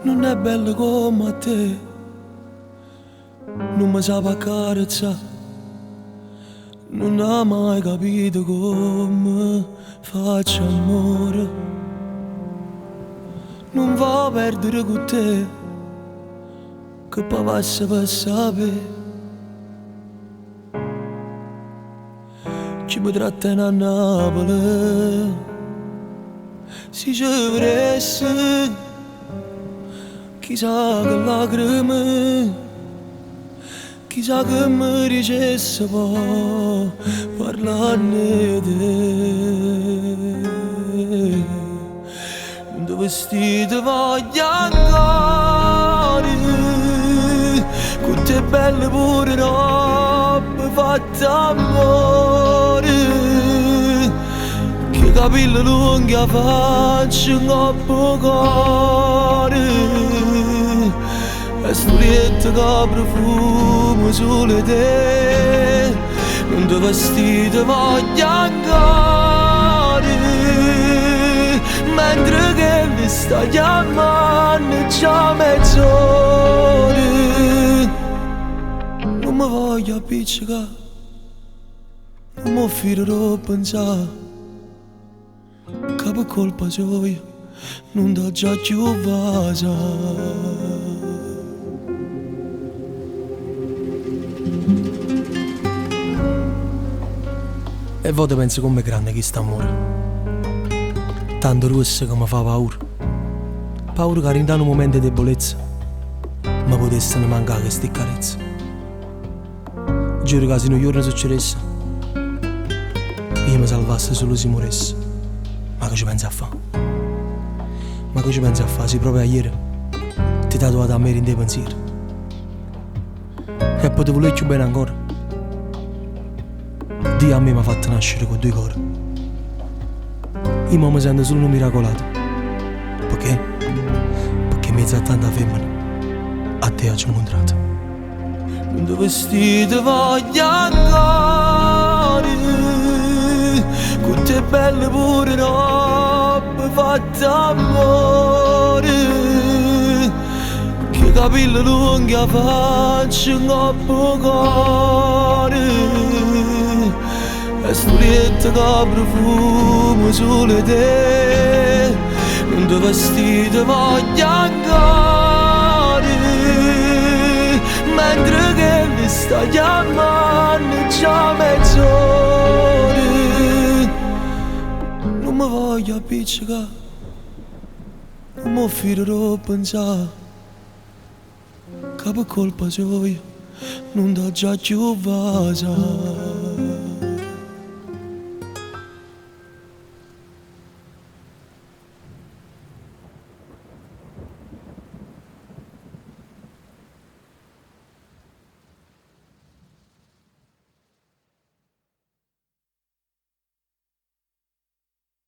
non è bella come te, non mi sa accarezzare, non ha mai capito come faccio amore. Non va a perdere con te, che poi passa per sapere. Ci potrà tenere a Napoli, si ci vedesse, chissà che lacrime, chissà che mi dicesse poi parlarne di te. Non vestito voglio ancora, con te belle pure robe fatte amore, che capelli lunghi a faccia in coppo cuore, e studietto che profumo solo te. Non ti vestito voglio ancora, mentre che mi sta chiamando già mezz'ora. Non mi voglio appiccicare, non mi fiderò a pensare che per colpa sua non do già più vasa. E voi penso com'è grande questo amore, tanto rosso che mi fa paura, paura che in un momento di debolezza mi potesse mancare queste carezze. Giuro che se un giorno succedesse, io mi salvasse solo se moresse. Ma che ci pensi a fare? Ma che ci pensi a fare? Se proprio ieri ti tatuato a me in dei pensieri e poi ti volevo più bene ancora. Dio a me mi ha fatto nascere con due cuori. Io mi sento solo un miracolato. Perché? Perché in mezzo a tanta femmina a te ci ho incontrato. Non ti vestito voglio ancora, con te belle pure robe fatte amore, che capelli lunghi a faccia in coppo cuore, e studietto che profumo solo te. Non ti vestito voglio ancora, mentre che mi sta chiamando già mezz'ora. Non mi voglio appiccicare, non mi fiderò a pensare che per colpa sua non do già più vasa.